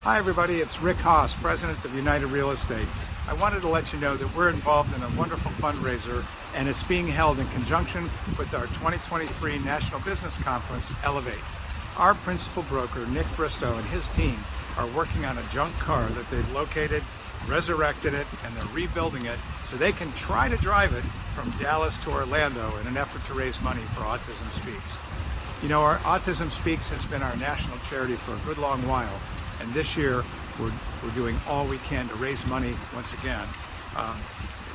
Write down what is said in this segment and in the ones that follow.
Hi everybody, it's Rick Haas, President of United Real Estate. I wanted to let you know that we're involved in a wonderful fundraiser, and it's being held in conjunction with our 2023 National Business Conference, Elevate. Our principal broker, Nick Bristow, and his team are working on a junk car that they've located, resurrected it, and they're rebuilding it so they can try to drive it from Dallas to Orlando in an effort to raise money for Autism Speaks. You know, our Autism Speaks has been our national charity for a good long while, and this year we're doing all we can to raise money once again.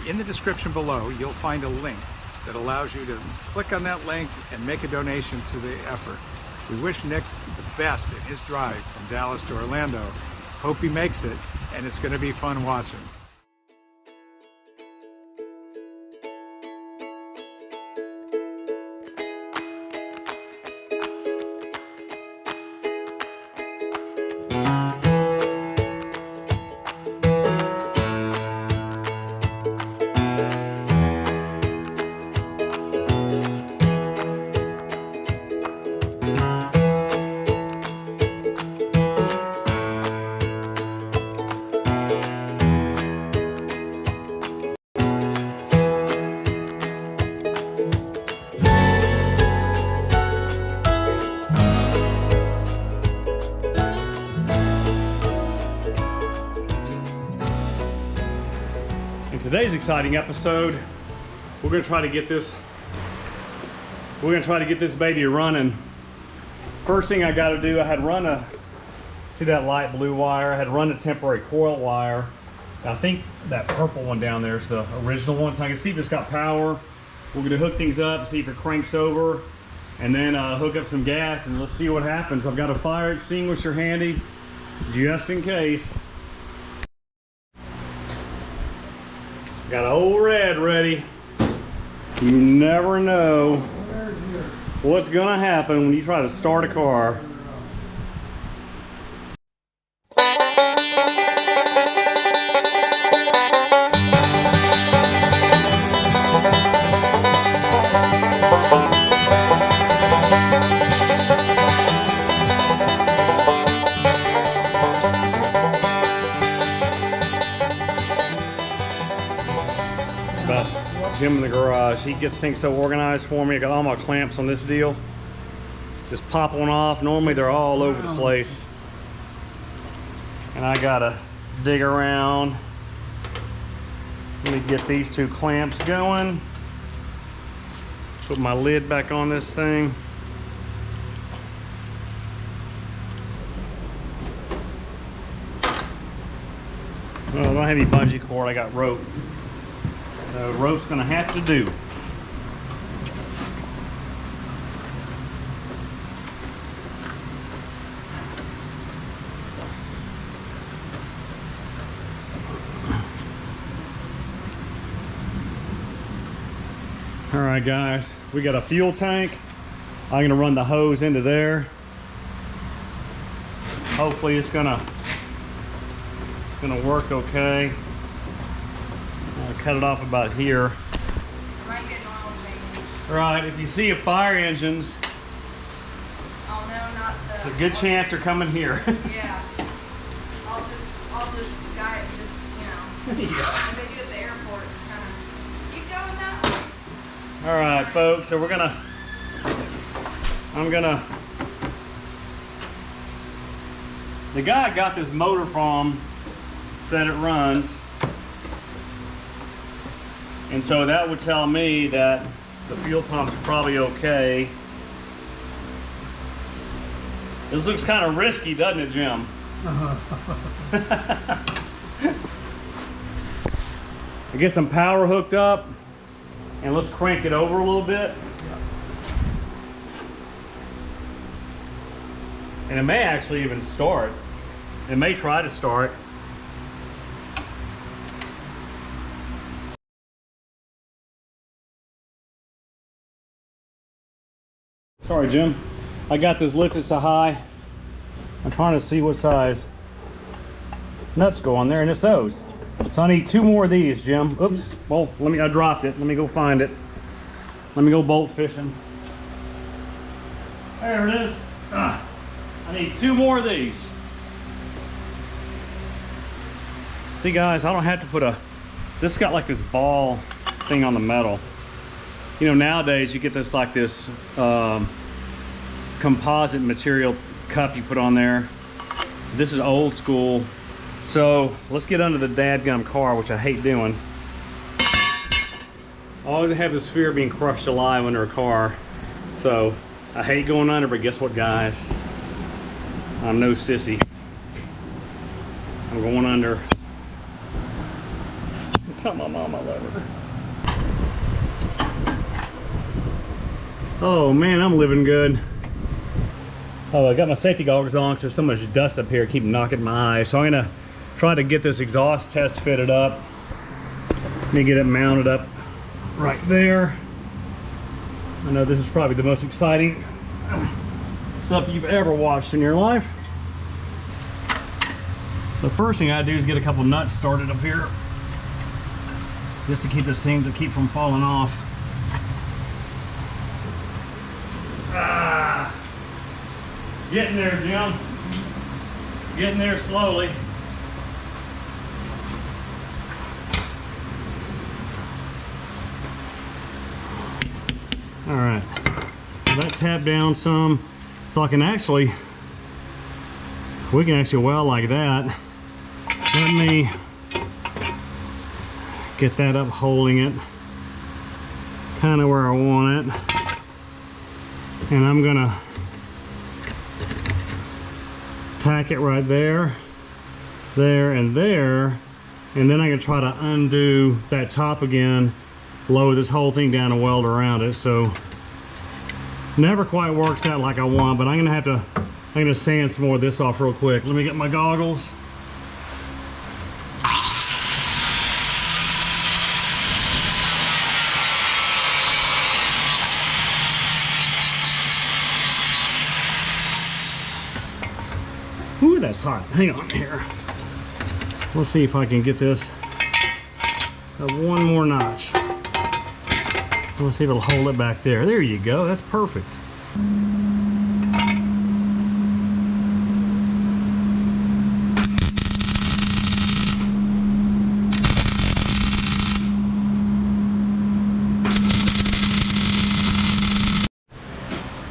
In the description below, you'll find a link that allows you to click on that link and make a donation to the effort. We wish Nick the best in his drive from Dallas to Orlando. Hope he makes it, and it's going to be fun watching. In today's exciting episode, we're gonna try to get this baby running. First thing I gotta do, I had run see that light blue wire? I had run a temporary coil wire. I think that purple one down there is the original one, so I can see if it's got power. We're gonna hook things up, see if it cranks over, and then hook up some gas, and let's see what happens. I've got a fire extinguisher handy, just in case. Got an old red ready. You never know what's gonna happen when you try to start a car. Jim in the garage, he gets things so organized for me. I got all my clamps on this deal. Just pop one off. Normally they're all over the place, and I gotta dig around. Let me get these two clamps going. Put my lid back on this thing. Well, I don't have any bungee cord, I got rope. The rope's gonna have to do. All right, guys, we got a fuel tank. I'm gonna run the hose into there. Hopefully it's gonna work okay. I'll cut it off about here. I might get an oil change. All right, if you see a fire engines, I'll know not to. a good chance they're coming here. Yeah. I'll just guide, you know. Yeah. Like they do at the airport, just kind of keep going that way. All right, folks, so the guy I got this motor from said it runs. And so that would tell me that the fuel pump's probably okay. This looks kind of risky, doesn't it, Jim? I get some power hooked up, and let's crank it over a little bit. And it may actually even start. It may try to start. Sorry, Jim. I got this lifted so high. I'm trying to see what size nuts go on there, and it's those. So I need 2 more of these, Jim. Oops. Well, I dropped it. Let me go find it. Let me go bolt fishing. There it is. I need 2 more of these. See guys, I don't have to put this got like this ball thing on the metal. You know, nowadays you get this like this composite material cup you put on there. This is old school. So let's get under the dadgum car, which I hate doing. I always have this fear of being crushed alive under a car. So I hate going under, but guess what guys? I'm no sissy. I'm going under. Tell my mom I love her. Oh man, I'm living good. Oh, I got my safety goggles on because there's so much dust up here, keep knocking my eyes. So I'm gonna try to get this exhaust test fitted up. Let me get it mounted up right there. I know this is probably the most exciting stuff you've ever watched in your life. The first thing I do is get a couple nuts started up here, just to keep this thing from falling off. Ah, getting there, Jim. Getting there slowly. All right, so that tapped down some, so I can actually, we can actually weld like that. Let me get that up, holding it kind of where I want it, and I'm gonna tack it right there, there, and there, and then I can try to undo that top again, lower this whole thing down and weld around it. So never quite works out like I want, but I'm gonna sand some more of this off real quick. Let me get my goggles. Ooh, that's hot. Hang on here. Let's see if I can get this one more notch. Let's see if it'll hold it back there. There you go. That's perfect.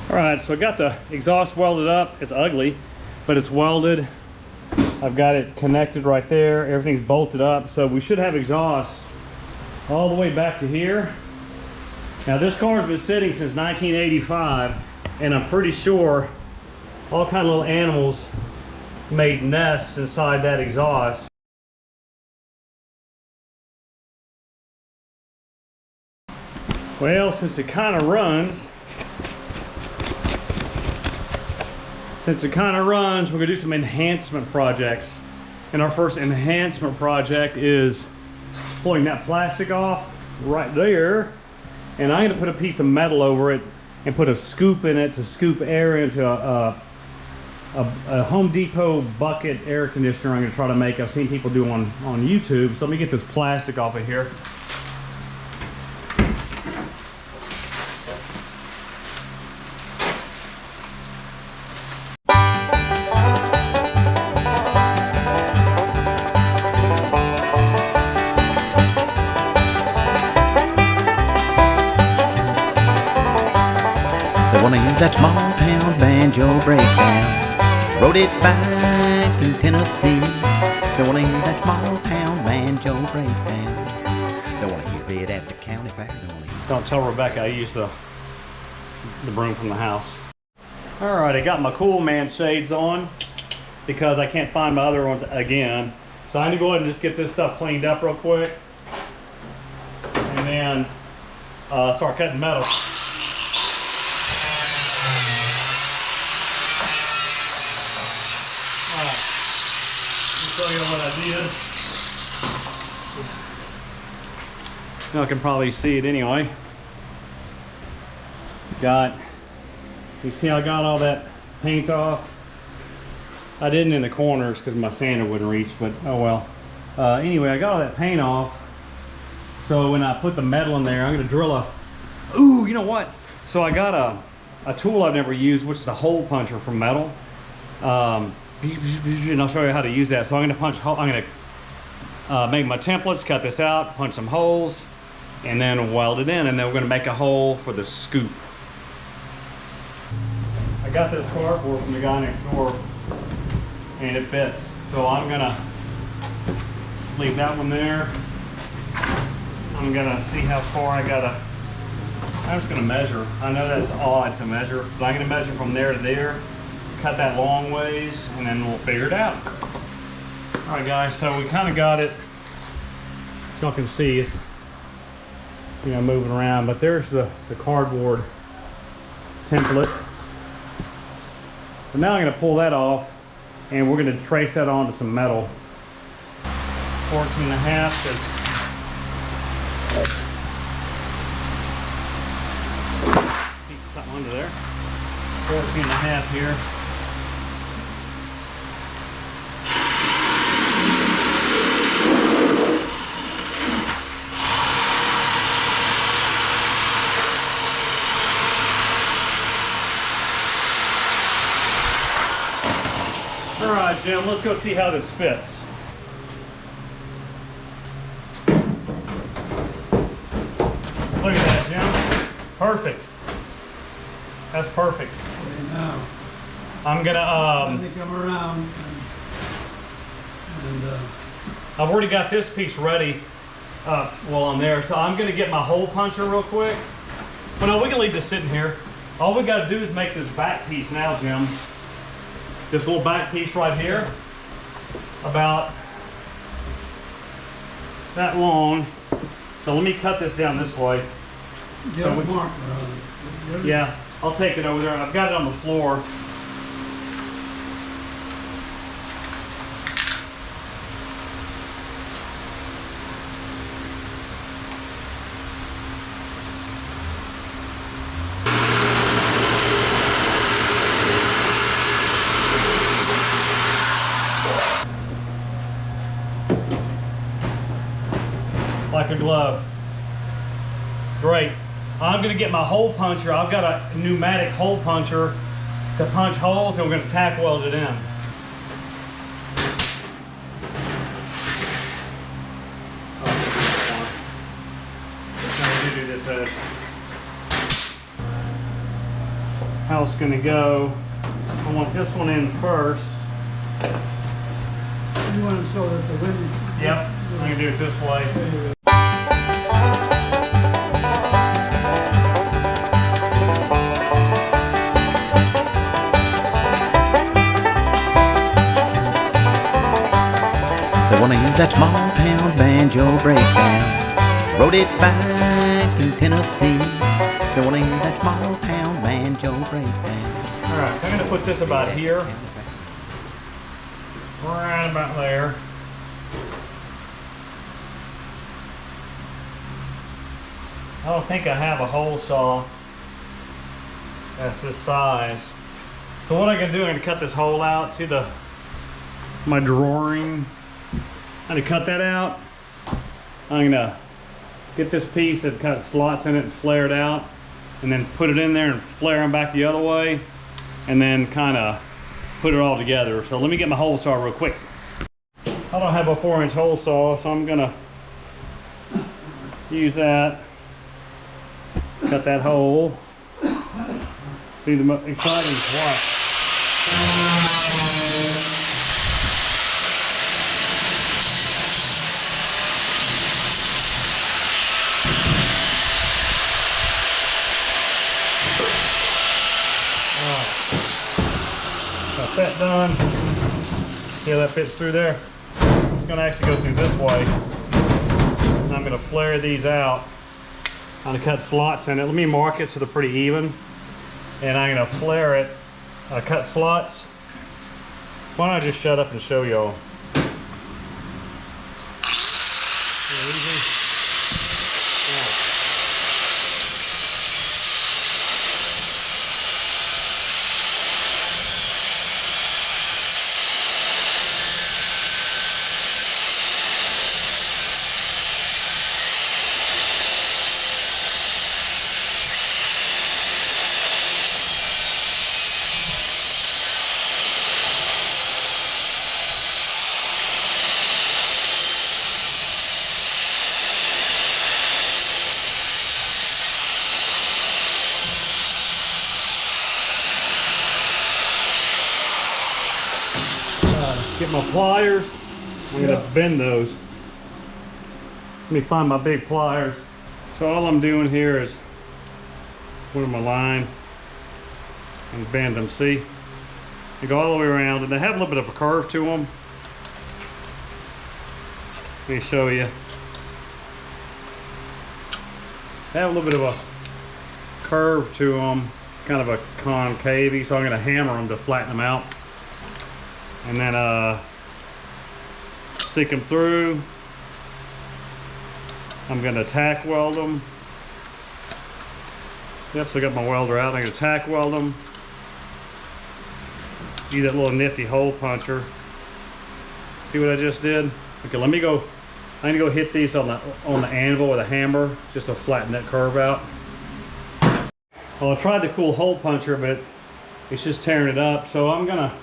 All right, so I got the exhaust welded up. It's ugly, but it's welded. I've got it connected right there. Everything's bolted up, so we should have exhaust all the way back to here. Now this car's been sitting since 1985, and I'm pretty sure all kind of little animals made nests inside that exhaust. Well, since it kind of runs, we're gonna do some enhancement projects. And our first enhancement project is pulling that plastic off right there. And I'm gonna put a piece of metal over it and put a scoop in it to scoop air into a Home Depot bucket air conditioner I'm gonna try to make. I've seen people do on YouTube. So let me get this plastic off of here. That small town banjo breakdown, wrote it back in Tennessee. They wanna hear that small town banjo breakdown. They wanna hear it at the county fair. Don't tell Rebecca I used the broom from the house. All right, I got my cool man shades on because I can't find my other ones again. So I need to go ahead and just get this stuff cleaned up real quick, and then start cutting metal. Show you what I did. Now I can probably see it anyway. You see how I got all that paint off? I didn't in the corners because my sander wouldn't reach, but oh well. Anyway, I got all that paint off. So when I put the metal in there, I'm gonna drill ooh, you know what? So I got a tool I've never used, which is a hole puncher for metal. And I'll show you how to use that. So I'm going to make my templates, cut this out, punch some holes, and then weld it in, and then we're gonna make a hole for the scoop. I got this cardboard from the guy next door, and it fits. So I'm gonna leave that one there. I'm gonna see how far I'm just gonna measure. I know that's odd to measure, but I'm gonna measure from there to there, cut that long ways, and then we'll figure it out. All right, guys, so we kind of got it. Y'all can see it's, you know, moving around, but there's the cardboard template. So now I'm gonna pull that off, and we're gonna trace that onto some metal. 14.5, piece of something under there. 14.5 here. All right, Jim, let's go see how this fits. Look at that, Jim. Perfect. That's perfect. Now, I'm gonna, when they come around, and I've already got this piece ready, well, on there, so I'm gonna get my hole puncher real quick. Well, no, we can leave this sitting here. All we gotta do is make this back piece now, Jim. This little back piece right here, about that long. So let me cut this down this way. get So a we- marker on it. Yeah, I'll take it over there. I've got it on the floor. Like a glove. Great. I'm gonna get my hole puncher. I've got a pneumatic hole puncher to punch holes, and we're gonna tack weld it in. Do this edge. How it's gonna go? I want this one in first. You want it so that the wind. Yep. I'm gonna do it this way. They wanna use that small town banjo breakdown. Wrote it back in Tennessee. They wanna use that small town banjo breakdown. All right, so I'm gonna put this about here, right about there. I don't think I have a hole saw that's this size. So what I'm gonna do, I'm gonna cut this hole out. See my drawing? I'm gonna cut that out. I'm gonna get this piece that kind of slots in it and flare it out, and then put it in there and flare them back the other way, and then kind of put it all together. So let me get my hole saw real quick. I don't have a 4-inch hole saw, so I'm gonna use that. Cut that hole. Be the most exciting part. Got that done. See how that fits through there? It's gonna actually go through this way. And I'm gonna flare these out. I'm gonna cut slots in it. Let me mark it so they're pretty even. And I'm gonna flare it, cut slots. Why don't I just shut up and show y'all? pliers. I'm gonna bend those. Let me find my big pliers. So all I'm doing here is put them a line and bend them. See? They go all the way around, and they have a little bit of a curve to them. Let me show you. They have a little bit of a curve to them, kind of a concave, so I'm going to hammer them to flatten them out. And then stick them through. I'm going to tack weld them. Yep, so I got my welder out. I'm going to tack weld them. Use that little nifty hole puncher. See what I just did? Okay, let me go. I need to go hit these on the anvil with a hammer just to flatten that curve out. Well, I tried the cool hole puncher, but it's just tearing it up. So I'm gonna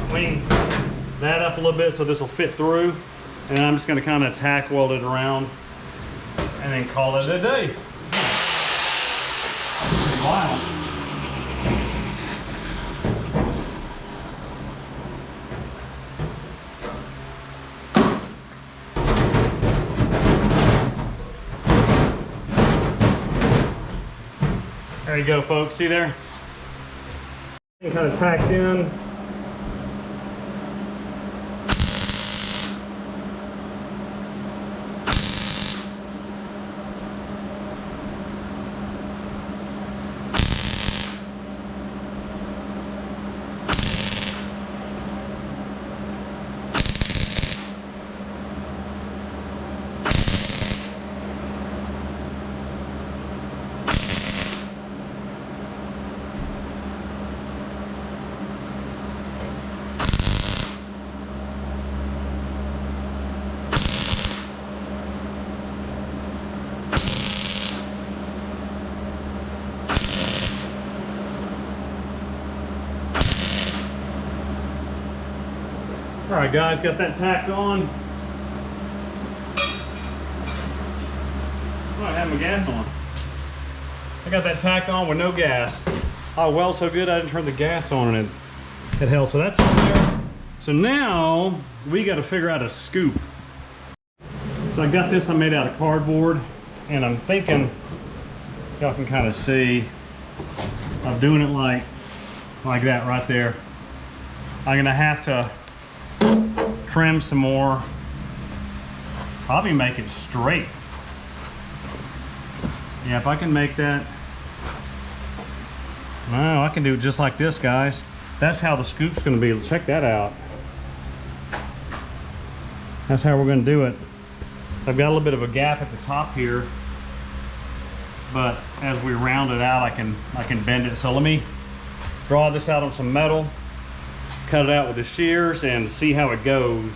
clean that up a little bit so this will fit through. And I'm just gonna kind of tack weld it around and then call it a day. Wow. There you go, folks. See there? Kind of tacked in. All right, guys, got that tacked on. Oh, I have my gas on. I got that tacked on with no gas. Oh, well, so good I didn't turn the gas on and it held. So that's on there. So now we got to figure out a scoop. So I got this, I made out of cardboard, and I'm thinking y'all can kind of see I'm doing it like that right there. I'm gonna have to trim some more, probably make it straight. Yeah, if I can make that, well, I can do it just like this, guys. That's how the scoop's gonna be. Check that out. That's how we're gonna do it. I've got a little bit of a gap at the top here, but as we round it out, I can bend it. So let me draw this out on some metal, cut it out with the shears, and see how it goes.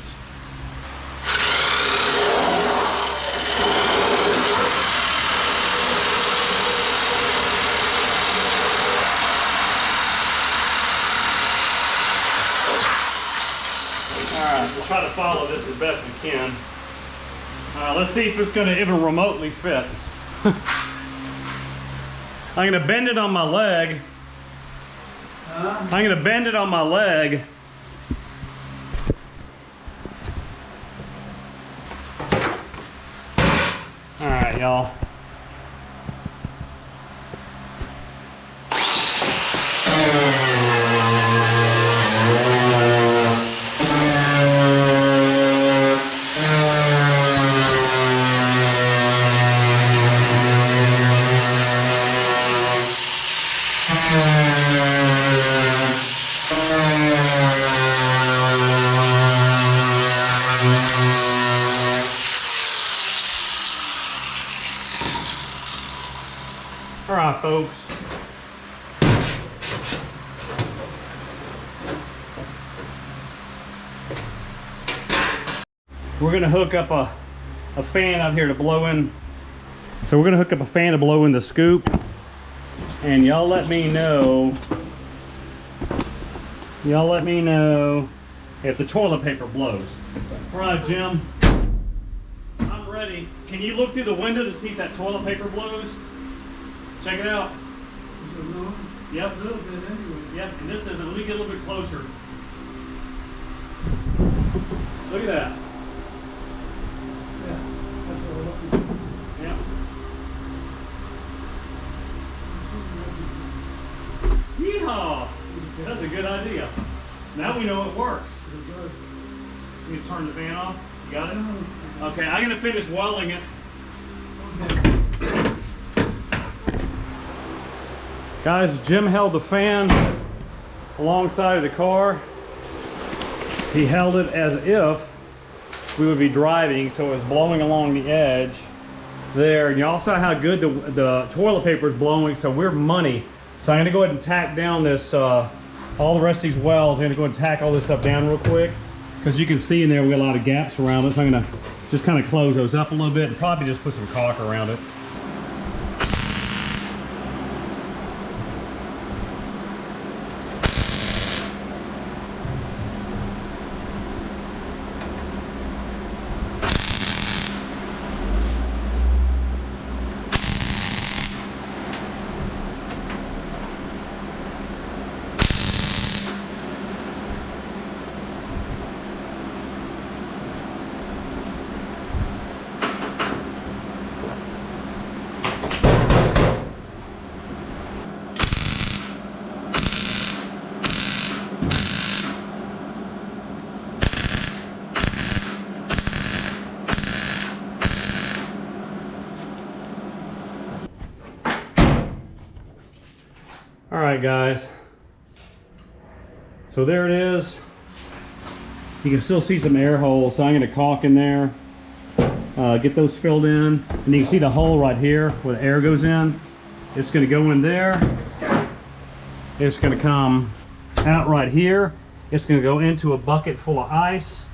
Alright, we'll try to follow this as best we can. Let's see if it's going to even remotely fit. I'm going to bend it on my leg. I'm going to bend it on my leg. All right, y'all. All right, folks. We're gonna hook up a fan out here to blow in. So we're gonna hook up a fan to blow in the scoop. And y'all let me know. Y'all let me know if the toilet paper blows. All right, Jim. I'm ready. Can you look through the window to see if that toilet paper blows? Check it out. Yep. A little bit anyway. Yep, and this is, let me get a little bit closer. Look at that. Yeah, that's what we're looking for. Yep. Yeehaw! That's a good idea. Now we know it works. You can turn the fan off. You got it? Okay, I'm gonna finish welding it. Guys, Jim held the fan alongside of the car. He held it as if we would be driving, so it was blowing along the edge there. And you all saw how good the toilet paper is blowing, so we're money. So I'm gonna go ahead and tack down this, all the rest of these welds. I'm gonna go ahead and tack all this stuff down real quick, because you can see in there we got a lot of gaps around us. I'm gonna just kind of close those up a little bit and probably just put some caulk around it. All right, guys. So there it is. You can still see some air holes, so I'm going to caulk in there, get those filled in, and you can see the hole right here where the air goes in. It's going to go in there. It's going to come out right here. It's going to go into a bucket full of ice,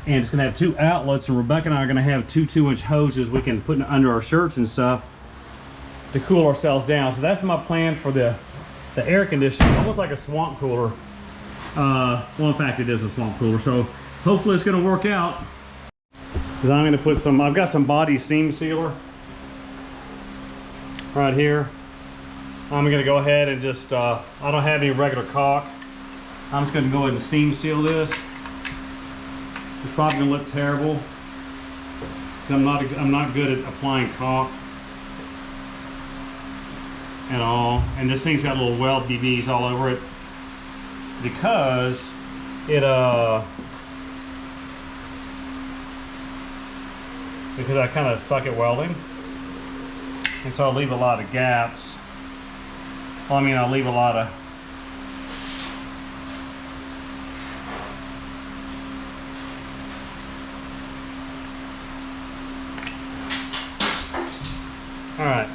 and it's going to have two outlets. And Rebecca and I are going to have two 2-inch hoses we can put under our shirts and stuff to cool ourselves down. So that's my plan for the air conditioning, almost like a swamp cooler. Well, in fact, it is a swamp cooler, so hopefully it's going to work out. Because I'm going to put some, I've got some body seam sealer right here. I'm going to go ahead and just, I don't have any regular caulk. I'm just going to go ahead and seam seal this. It's probably going to look terrible, because I'm not good at applying caulk at all. And this thing's got little weld BBs all over it, because it because I kind of suck at welding, and so I'll leave a lot of gaps. Well, I mean, I'll leave a lot of all right.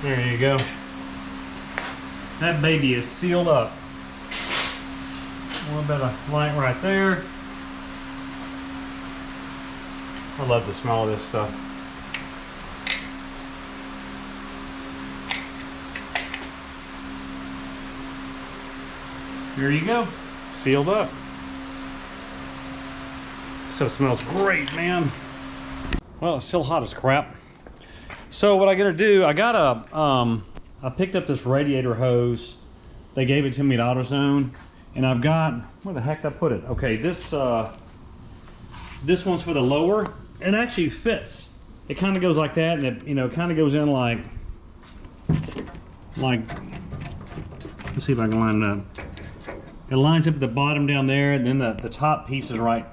There you go. That baby is sealed up. A little bit of light right there. I love the smell of this stuff. There you go. Sealed up. So it smells great, man. Well, it's still hot as crap. So what I gotta do, I got I picked up this radiator hose. They gave it to me at AutoZone, and I've got, where the heck did I put it? Okay, this one's for the lower. It actually fits. It kind of goes like that, and it, you know, kind of goes in like, let's see if I can line it up. It lines up at the bottom down there, and then the top piece is right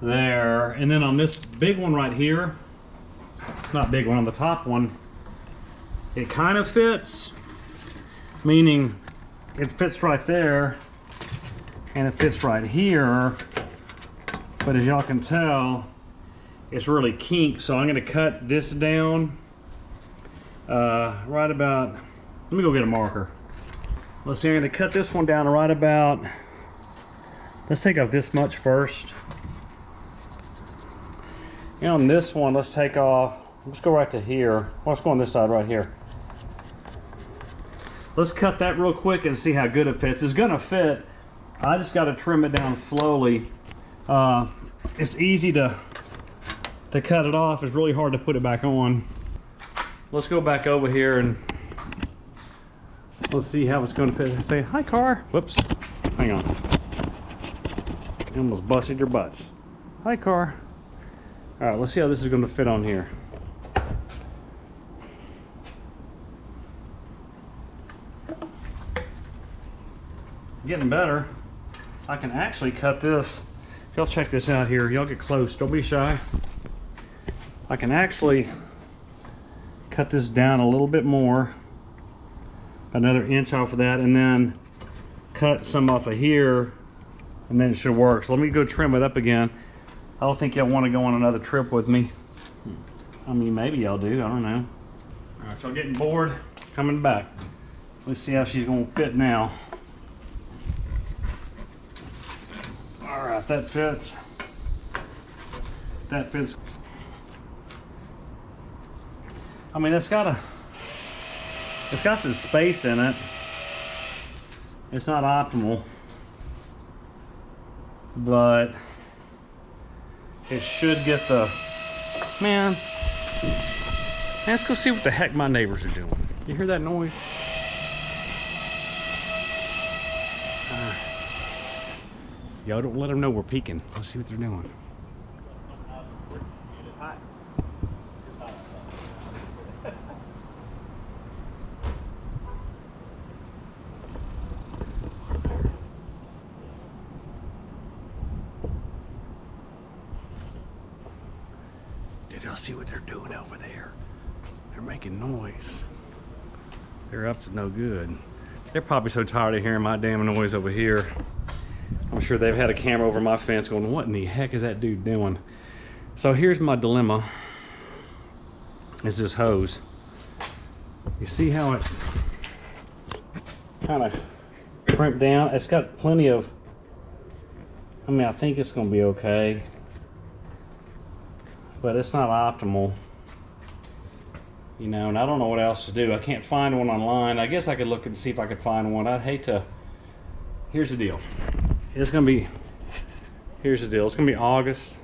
there. And then on this big one right here, not big one, on the top one, it kind of fits, meaning it fits right there and it fits right here, but as y'all can tell, it's really kinked. So I'm going to cut this down right about, let me go get a marker. Let's see, I'm going to cut this one down to right about, let's take off this much first. And on this one, let's take off, let's go right to here. Well, let's go on this side right here. Let's cut that real quick and see how good it fits. It's gonna fit. I just gotta trim it down slowly. it's easy to cut it off. It's really hard to put it back on. Let's go back over here and let's see how it's going to fit. Say hi, car. Whoops. Hang on. You almost busted your butts. Hi, car. All right, let's see how this is going to fit on here. Getting better. I can actually cut this. Y'all check this out here. Y'all get close. Don't be shy. I can actually cut this down a little bit more. Another inch off of that, and then cut some off of here, and then it should work. So let me go trim it up again. I don't think y'all want to go on another trip with me. I mean, maybe y'all do. I don't know. All right, so I'm getting bored. Coming back. Let's see how she's going to fit now. All right, that fits. That fits. I mean, it's got the space in it. It's not optimal, but it should get the, man, let's go see what the heck my neighbors are doing. You hear that noise? Y'all don't let them know we're peeking. Let's see what they're doing. Did y'all see what they're doing over there? They're making noise. They're up to no good. They're probably so tired of hearing my damn noise over here. I'm sure they've had a camera over my fence going, what in the heck is that dude doing? So here's my dilemma. Is this hose. You see how it's kind of crimped down? It's got plenty of, I mean, I think it's going to be okay, but it's not optimal. You know, and I don't know what else to do. I can't find one online. I guess I could look and see if I could find one. I'd hate to. Here's the deal. It's gonna be, here's the deal. It's gonna be August.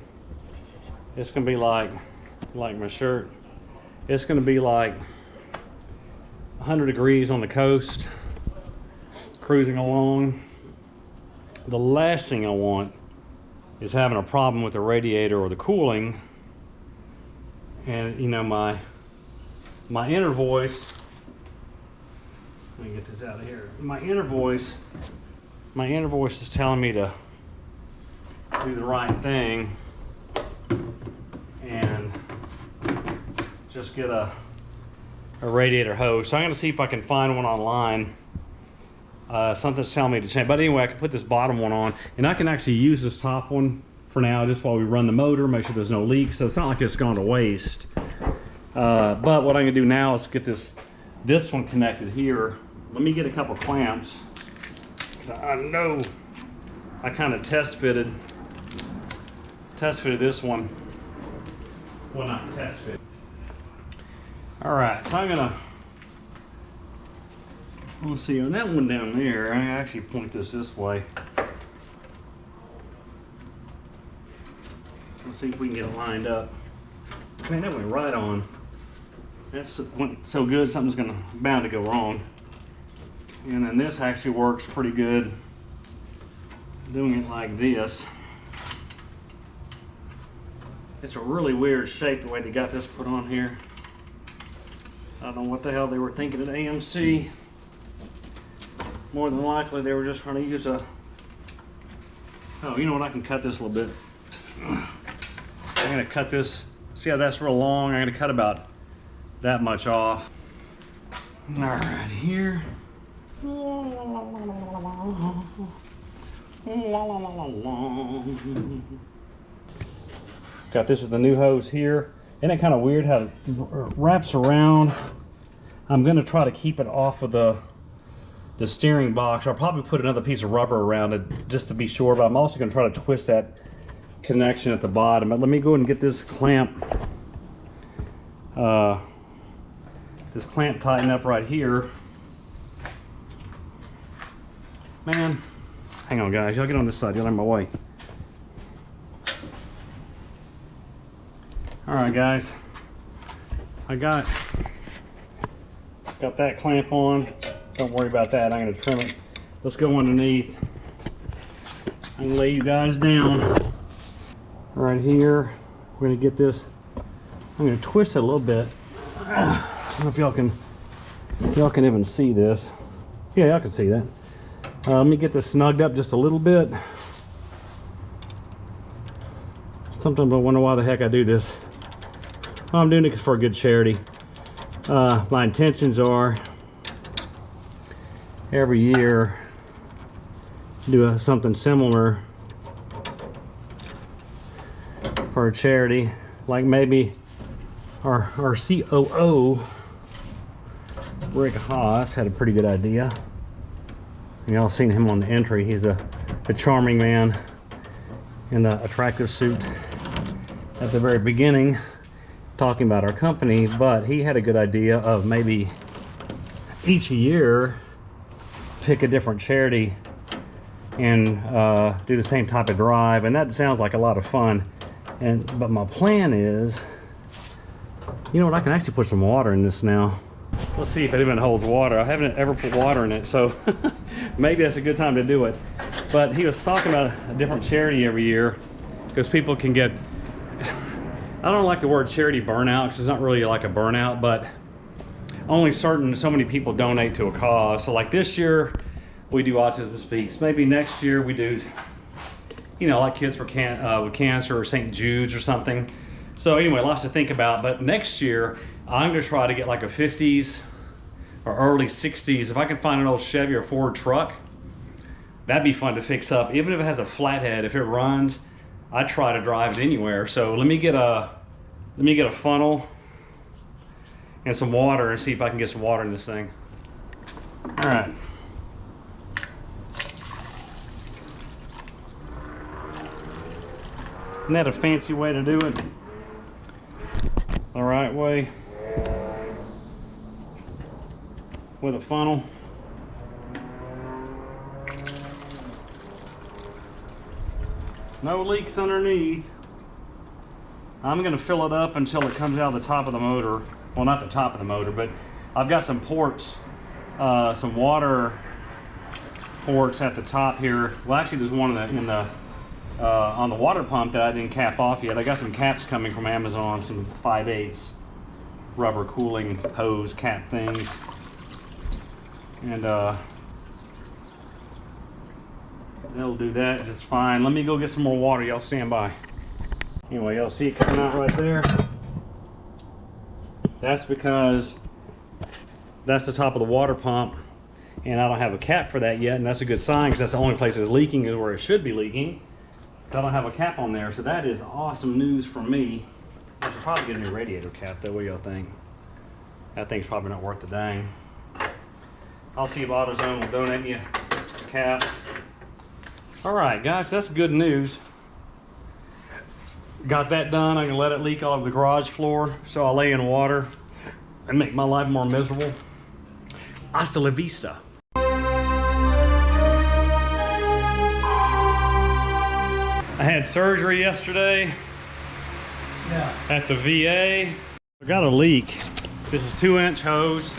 It's gonna be like my shirt. It's gonna be like 100 degrees on the coast, cruising along. The last thing I want is having a problem with the radiator or the cooling. And you know, my inner voice, let me get this out of here. My inner voice is telling me to do the right thing and just get a radiator hose. So I'm gonna see if I can find one online. Something's telling me to change. But anyway, I can put this bottom one on, and I can actually use this top one for now, just while we run the motor, make sure there's no leaks. So it's not like it's gone to waste. But what I'm gonna do now is get this one connected here. Let me get a couple clamps, because I know I kind of test fitted this one. Well, not test fit. All right, so I'm gonna, let's see, on that one down there, I actually point this way. Let's see if we can get it lined up. Man, that went right on. That went so good, something's bound to go wrong. And then this actually works pretty good. Doing it like this. It's a really weird shape the way they got this put on here. I don't know what the hell they were thinking at AMC. More than likely they were just trying to use a, oh, you know what, I can cut this a little bit. I'm gonna cut this, see how that's real long? I'm gonna cut about that much off. All right, here. Got this is the new hose here. Isn't it kind of weird how it wraps around? I'm gonna try to keep it off of the steering box. I'll probably put another piece of rubber around it just to be sure, but I'm also gonna try to twist that connection at the bottom. But let me go ahead and get this clamp tightened up right here. Man, hang on guys, y'all get on this side, y'all in my way. All right, guys. I got that clamp on. Don't worry about that. I'm gonna trim it. Let's go underneath. I'm gonna lay you guys down right here. We're gonna get this. I'm gonna twist it a little bit. I don't know if y'all can even see this. Yeah, y'all can see that. Let me get this snugged up just a little bit. Sometimes I wonder why the heck I do this. Well, I'm doing it for a good charity. My intentions are every year do something similar for a charity, like maybe our COO Rick Haas had a pretty good idea. Y'all seen him on the entry. He's a charming man in the attractive suit at the very beginning, talking about our company. But he had a good idea of maybe each year pick a different charity and do the same type of drive, and that sounds like a lot of fun. But my plan is, you know what, I can actually put some water in this now. Let's see if it even holds water. I haven't ever put water in it, so maybe that's a good time to do it. But he was talking about a different charity every year, because people can get, I don't like the word charity burnout, because it's not really like a burnout, but only so many people donate to a cause. So like this year, we do Autism Speaks. Maybe next year we do, you know, like Kids with Cancer or St. Jude's or something. So anyway, lots to think about. But next year, I'm gonna try to get like a 50s or early 60s. If I can find an old Chevy or Ford truck, that'd be fun to fix up. Even if it has a flathead, if it runs, I try to drive it anywhere. So let me get a funnel and some water and see if I can get some water in this thing. All right. Isn't that a fancy way to do it? The right way. With a funnel. No leaks underneath. I'm gonna fill it up until it comes out of the top of the motor. Well, not the top of the motor, but I've got some ports, some water ports at the top here. Well, actually there's one on the water pump that I didn't cap off yet. I got some caps coming from Amazon, some 5/8 rubber cooling hose cap things. And they'll do that just fine. Let me go get some more water. Y'all stand by. Anyway, y'all see it coming out right there? That's because that's the top of the water pump, and I don't have a cap for that yet, and that's a good sign, because that's the only place it's leaking is where it should be leaking. I don't have a cap on there, so that is awesome news for me. I should probably get a new radiator cap though. What do y'all think? That thing's probably not worth the dang. I'll see if AutoZone will donate you a cap. All right, guys, that's good news. Got that done. I'm gonna let it leak all over the garage floor, so I'll lay in water and make my life more miserable. Hasta la vista. I had surgery yesterday at the VA. I got a leak. This is 2-inch hose.